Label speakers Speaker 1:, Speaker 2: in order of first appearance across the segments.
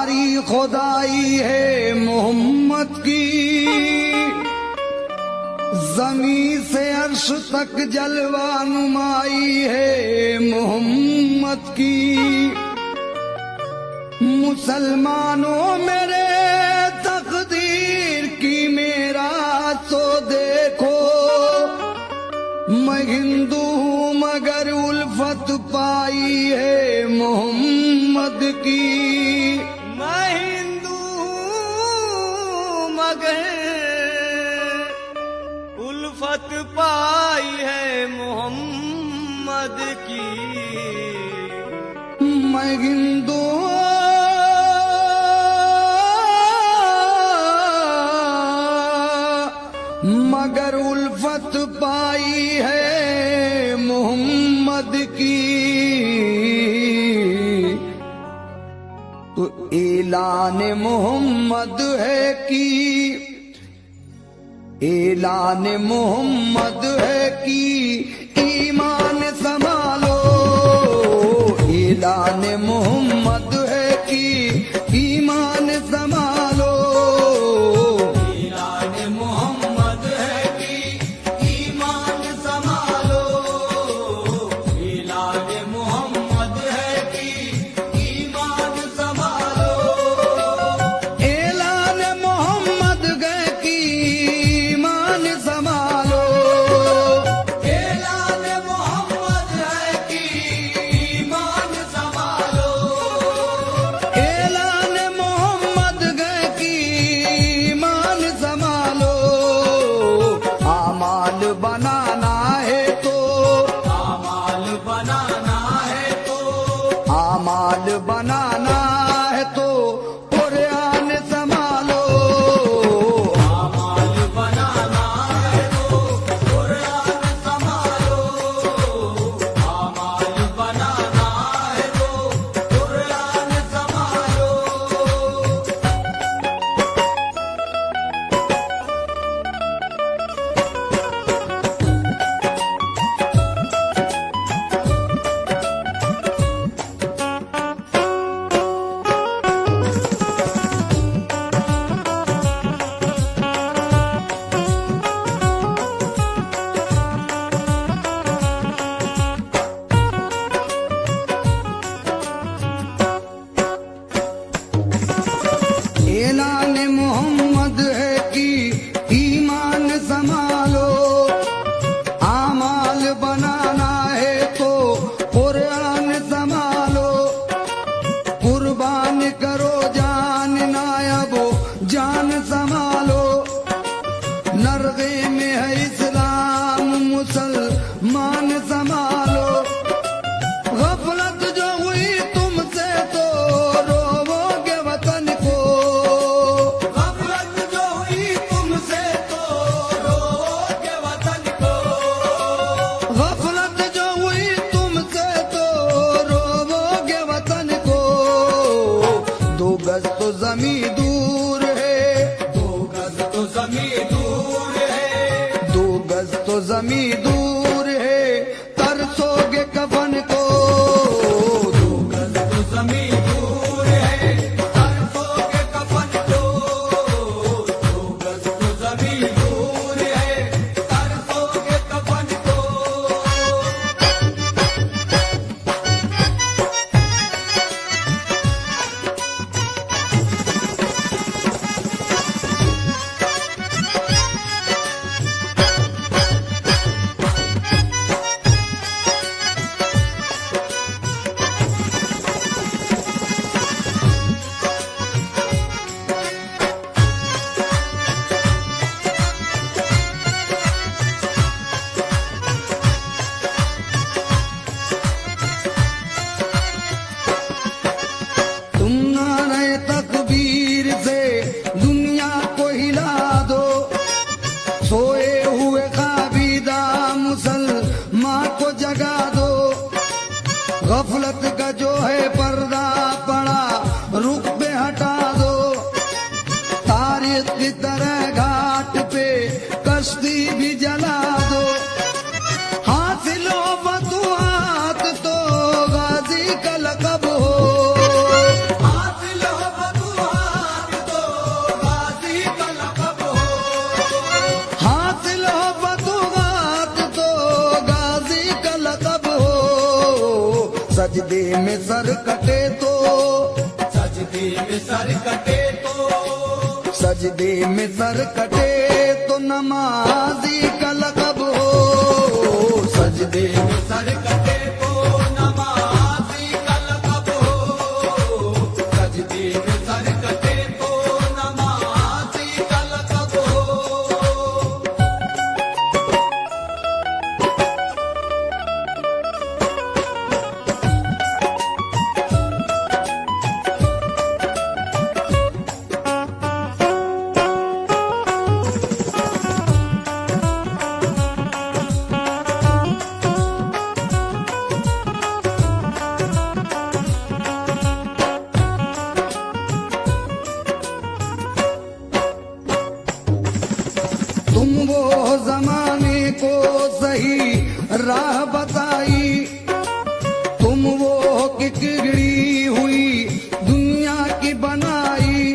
Speaker 1: सारी खुदाई है मोहम्मद की, जमीन से अर्श तक जलवा नुमाई है मोहम्मद की। मुसलमानों मेरे तकदीर की मेरा तो देखो, मैं हिंदू हूँ मगर उल्फत पाई है मोहम्मद की।
Speaker 2: मैं हिंदू हूँ मगर उल्फत पाई है मोहम्मद की।
Speaker 1: मैं हिंदू मगर उल्फत पाई है मोहम्मद की। तो ऐलान मोहम्मद है कि, ऐलान मोहम्मद है कि ईमान संभालो। ऐलान मोहम्मद है कि ईमान संभालो।
Speaker 2: ऐलान मोहम्मद है कि ईमान संभालो। ऐलान मोहम्मद है कि ईमान संभालो।
Speaker 1: ऐलान मोहम्मद है कि ईमान संभालो।
Speaker 2: ऐलान मोहम्मद है कि ईमान संभालो।
Speaker 1: ऐलान मोहम्मद है कि ईमान संभालो। आमाल बनाना है तो,
Speaker 2: आमाल बनाना है तो,
Speaker 1: आमाल बनाना है तो कुरान संभालो।
Speaker 2: आमाल बनाना है तो कुरान संभालो। आमाल बनाना है तो कुरान संभालो।
Speaker 1: ऐलान मोहम्मद है कि ईमान संभालो। आमाल बनाना है तो कुरान संभालो। कुर्बान करो जान नायबो जान संभालो। नरगे में है इस्लाम मुसलमान संभालो। गफलत जो हुई तुमसे तो रोवोगे वतन को।
Speaker 2: गफलत जो हुई तुमसे तो रोओगे वतन को।
Speaker 1: गफलत जो हुई तुमसे तो रोवोगे वतन को। दो गज तो जमीन दूर है,
Speaker 2: दो गज तो जमीन दूर है।
Speaker 1: दो गज तो जमीन दूर है, तरसोगे कफन को।
Speaker 2: दो गज तो जमीन दूर है, तरसोगे कफन को। दो गज तो जमीन दूर है, तरसोगे कफन को।
Speaker 1: तुम नारे तकबीर से दुनिया को हिला दो। सोए हुए काबिदा मुसलमान को जगा दो। गफलत का जो है पर्दा पड़ा रुख पे हटा दो। तारीख की तरह घाट पे कश्ती भी जला दो। हासिल हो फतुहात तो गाजी का लकब हो।
Speaker 2: हासिल हो
Speaker 1: सजदे में सर कटे तो
Speaker 2: सजदे में सर कटे तो
Speaker 1: सजदे में सर कटे तो नमाजी का लक़ब हो।
Speaker 2: सजदे में सर कटे तो नमाजी का लक़ब हो। सजदे में सर कटे तो नमाजी का लक़ब हो।
Speaker 1: तुम वो जमाने को सही राह बताई, तुम वो किकड़ी हुई दुनिया की बनाई,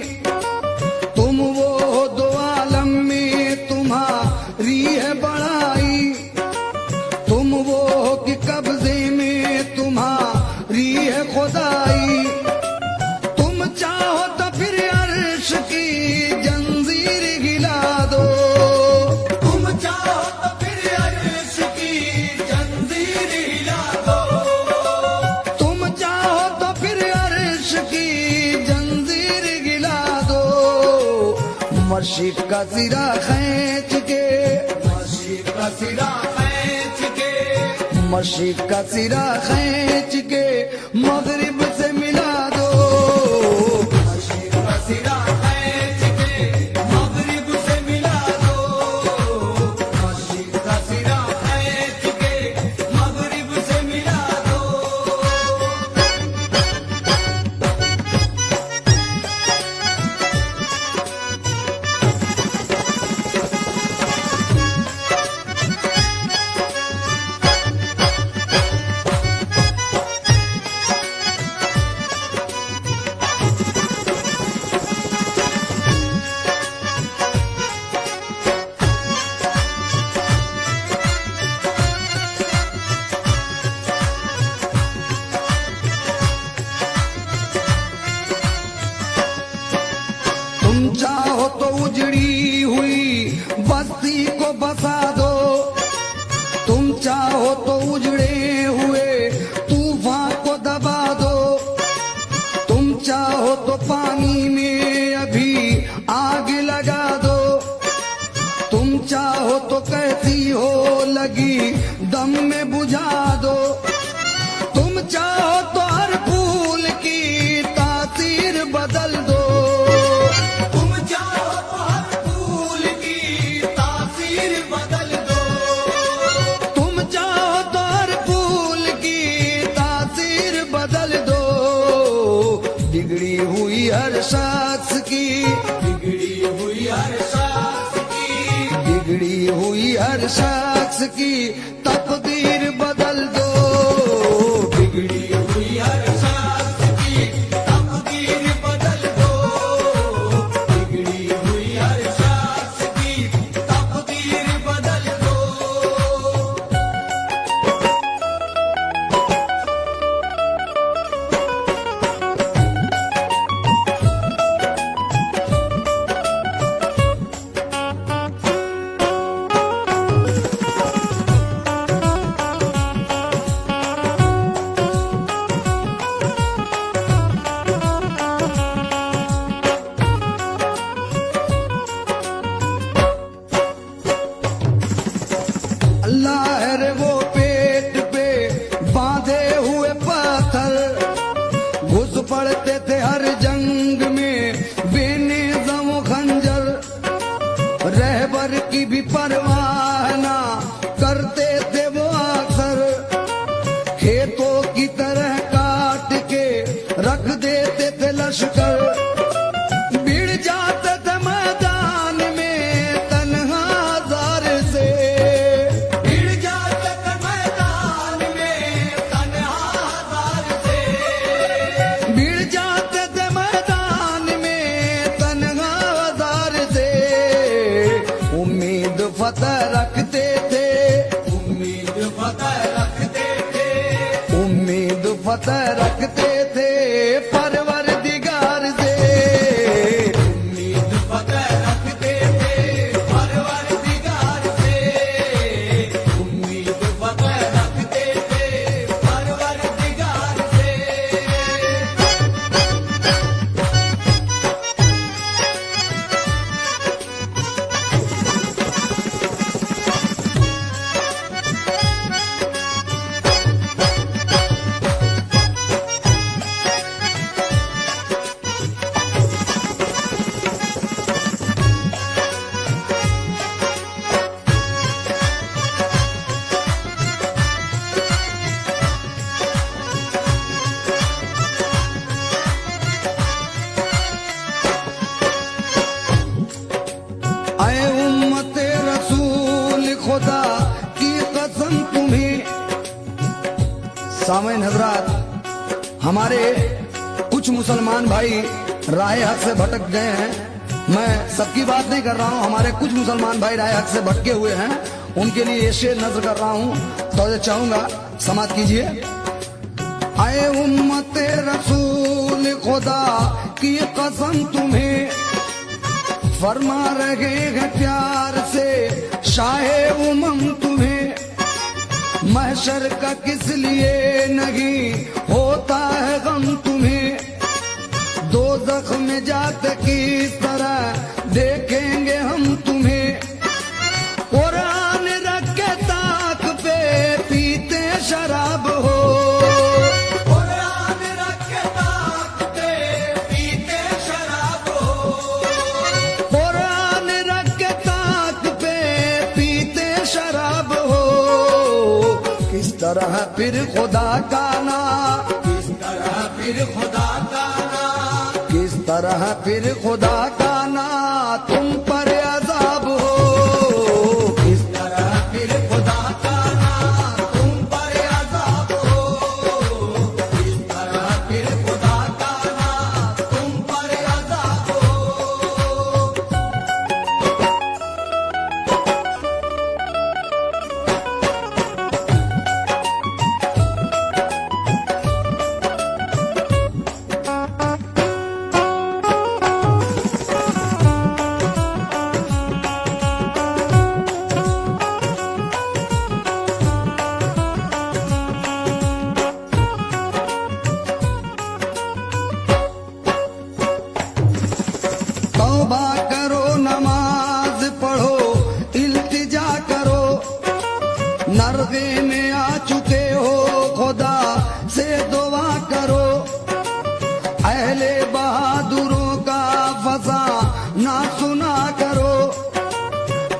Speaker 1: तुम वो दो आलम में तुम्हारी है बड़ाई, तुम वो कि कब्जे में तुम्हारी है खुदाई। तुम चाहो तो फिर अर्श की जंजीर हिला दो,
Speaker 2: तुम चाहो तो फिर अर्श की जंजीर हिला दो।
Speaker 1: तुम चाहो तो फिर अर्श की जंजीर गिला दो। मशीक का सिरा खींच के
Speaker 2: मशीक का सिरा खींच के
Speaker 1: मशीक का सिरा खींच के मगरिब से मिला दो।
Speaker 2: मशीक का सिरा खींच के मगरिब से मिला दो। मशीक का सिरा खींच के मगरिब से मिला दो।
Speaker 1: तुम चाहो तो उजड़ी हुई बस्ती को बसा दो, तुम चाहो तो उजड़े हुए तूफान को दबा दो, तुम चाहो तो पानी में अभी आग लगा दो, तुम चाहो तो कैसी हो लगी दम में बुझा दो, तुम चाहो तो हर फूल की तासीर बदल दो।
Speaker 2: तुम चाहो तो हर फूल की तासीर बदल दो।
Speaker 1: तुम चाहो तो हर फूल की तासीर बदल दो। बिगड़ी हुई हर शख्स की
Speaker 2: बिगड़ी हुई हर शख्स की
Speaker 1: बिगड़ी हुई हर शख्स की तकदीर बदल दो।
Speaker 2: बिगड़ी हुई हर शख्स की तकदीर बदल दो। बिगड़ी हुई हर शख्स की तकदीर बदल दो।
Speaker 1: फतेह रखते थे परवरदिगार से।
Speaker 2: उम्मीद फतेह रखते थे परवरदिगार से। उम्मीद फतेह रखते थे परवरदिगार से।
Speaker 1: ऐ उम्मते रसूल खुदा की कसम तुम्हें। सामईन हजरात, हमारे कुछ मुसलमान भाई राह हक से भटक गए हैं। मैं सबकी बात नहीं कर रहा हूं, हमारे कुछ मुसलमान भाई राह हक से भटके हुए हैं, उनके लिए ये शेर नजर कर रहा हूं, तो चाहूंगा समाप्त कीजिए। ऐ उम्मते रसूल खुदा की कसम तुम्हें, फरमा रहे हैं प्यार से शाहे उमम तुम्हें। महशर का किस लिए नहीं होता है गम तुम्हें। दोज़ख में जाते किस तरह देखेंगे हम तुम्हें। कुरान रख के ताक पे पीते शराब हो।
Speaker 2: कुरान रख के ताक पे पीते शराब हो।
Speaker 1: कुरान रख के ताक पे पीते शराब हो। किस तरह फिर खुदा का ना,
Speaker 2: किस तरह फिर खुदा का नाम,
Speaker 1: किस तरह फिर खुदा का ना तुम पर अज़ाब हो।
Speaker 2: किस तरह फिर खुदा का नाम तुम पर अज़ाब हो। किस तरह फिर खुदा का नाम तुम पर अज़ाब हो।
Speaker 1: तौबा करो, नमाज पढ़ो, इल्तिजा करो। नरगे में आ चुके हो, खुदा से दुआ करो। अहले बहादुरों का फसा ना सुना करो।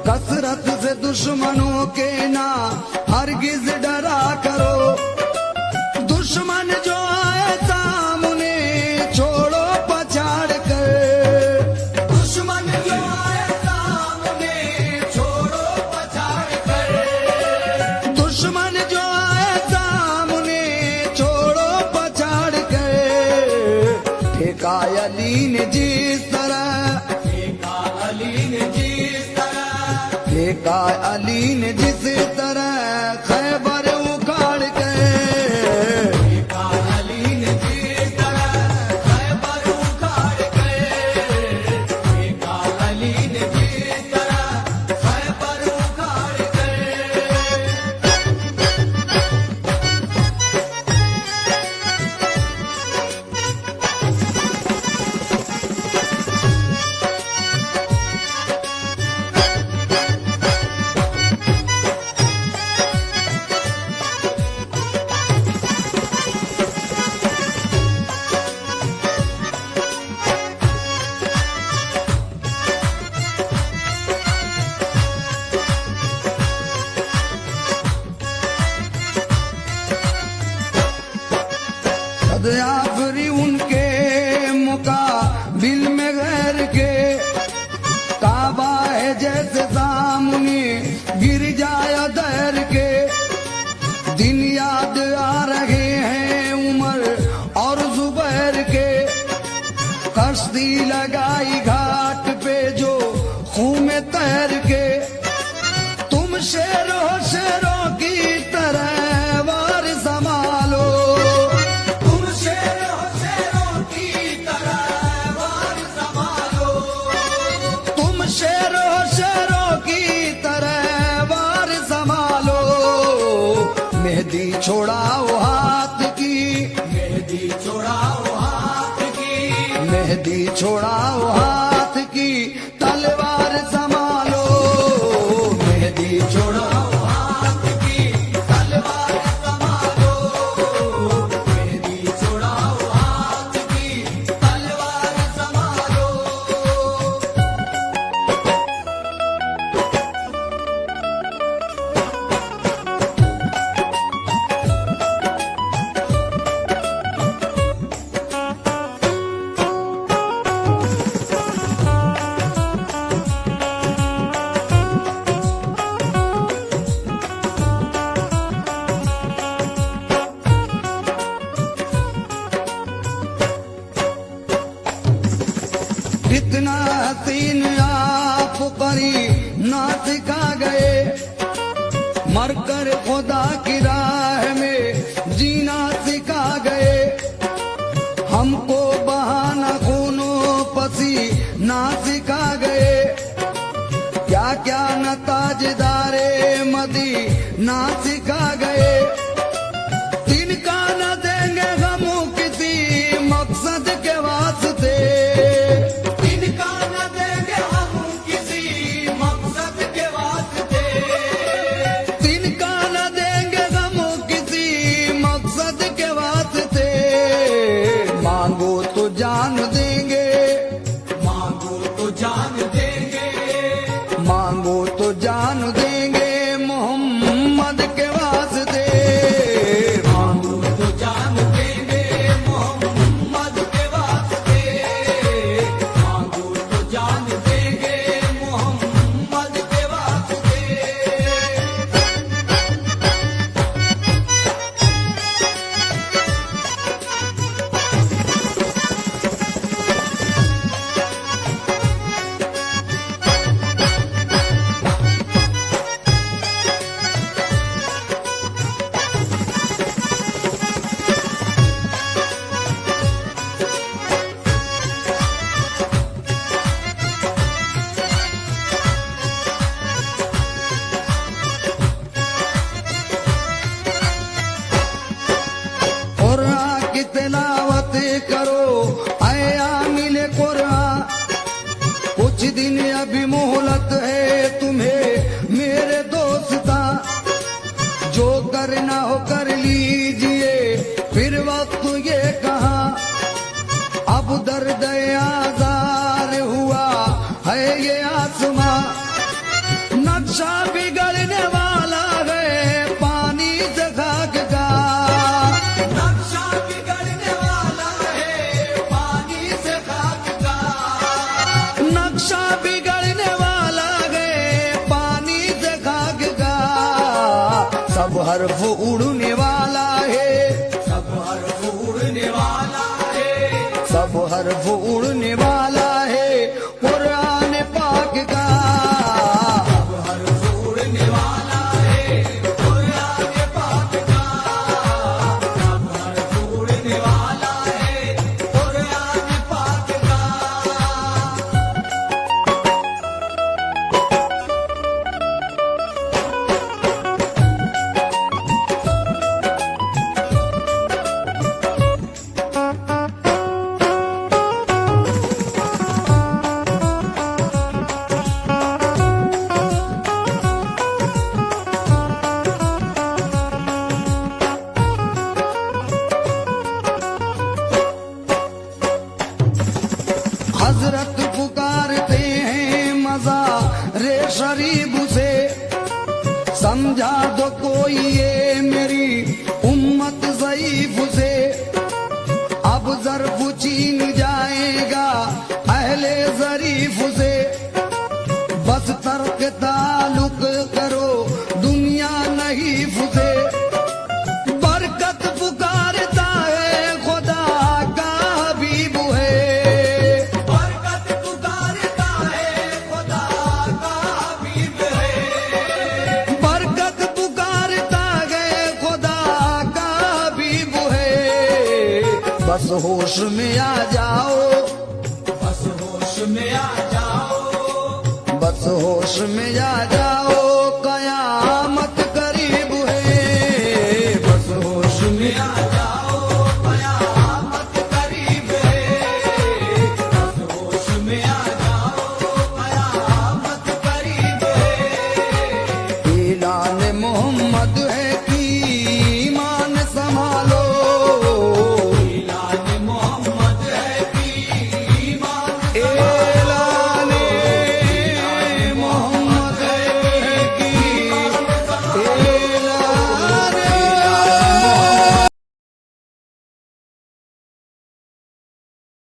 Speaker 1: कसरत से दुश्मनों के ना हरगिज डरा करो। दुश्मन जो आए सामने छोड़ो पछाड़ कर।
Speaker 2: दुश्मन जो आए सामने छोड़ो पछाड़ कर।
Speaker 1: दुश्मन जो आए सामने छोड़ो पछाड़ कर। ठेका अली ने जिस तरह,
Speaker 2: ठेका अली ने जिस तरह,
Speaker 1: ठेका अली ने जिस तरह खैबर उखाड़ के।
Speaker 2: ठेका अली ने जिस तरह खैबर उखाड़ कर। ठेका अली ने जिस तरह खैबर उखाड़ कर।
Speaker 1: आफरी उनके मुकाबिल में गैर के। काबा है जैसे सामने गिर जाए दहर के। दिन याद आ रहे हैं उमर और जुबैर के। कश्ती लगाई घाट पे जो खून में तैर के। तुम शेरों की तरह वार संभालो। छोड़ाओ हाथ की तलवार संभालो, मेहंदी छोड़ाओ
Speaker 2: हाथ की तलवार संभालो, मेहंदी छोड़ाओ हाथ की तलवार संभालो।
Speaker 1: कितना हसीन आप करी ना सिखा गए, मरकर खुदा की राह में जीना सिखा गए। हमको बहाना खूनो पसी ना सिखा गए, क्या क्या न ताजदारे मदी ना सिखा गए। तिनका न देंगे हम किसी मकसद के वास्ते,
Speaker 2: इनका न देंगे हम किसी मकसद के वास्ते,
Speaker 1: तिनका न देंगे हम किसी मकसद के वास्ते। मांगो तो जान देंगे,
Speaker 2: मांगो तो जान देंगे,
Speaker 1: मांगो तो जान देंगे मोहम्मद के वास्ते।
Speaker 2: मांगो तो जान देंगे मोहम्मद के वास्ते, मांगो तो जान देंगे मोहम्मद के वास्ते।
Speaker 1: कुरान की तिलावत करो आया मिले कुरान, कुछ दिन अभी मोहलत है तुम्हें मेरे दोस्ता। जो करना हो कर लीजिए फिर वक्त ये कहा, अब दर्द आजार हुआ है ये आसमां। नक्शा बिगड़ने वाला है पानी से खाक का,
Speaker 2: नक्शा बिगड़ने वाला है पानी से खाक का,
Speaker 1: नक्शा बिगड़ने वाला है पानी से खाक का। सब हर्फ उड़ने वाला है,
Speaker 2: सब हर्फ उड़ने वाला है,
Speaker 1: सब हर्फ उड़ने वाला है कुरान पाक का।
Speaker 2: सब हर्फ उड़ने वाला है कुरान पाक का, सब हर्फ उड़ने वाला है कुरान पाक का।
Speaker 1: हजरत पुकारते हैं मजा रे शरीफ से, समझा दो कोई ये मेरी उम्मत ज़ईफ से। अब ज़र्फ छीन जाएगा अहले ज़रीफ से, बस तर्क ताल्लुक करो दुनिया नहीफ से। बरकत पुकारता है खुदा का हबीब है,
Speaker 2: बरकत पुकारता है खुदा का हबीब है,
Speaker 1: बरकत पुकारता है खुदा का हबीब है। बस होश में आ जाओ,
Speaker 2: बस होश में आ जाओ,
Speaker 1: बस होश में आ जाओ।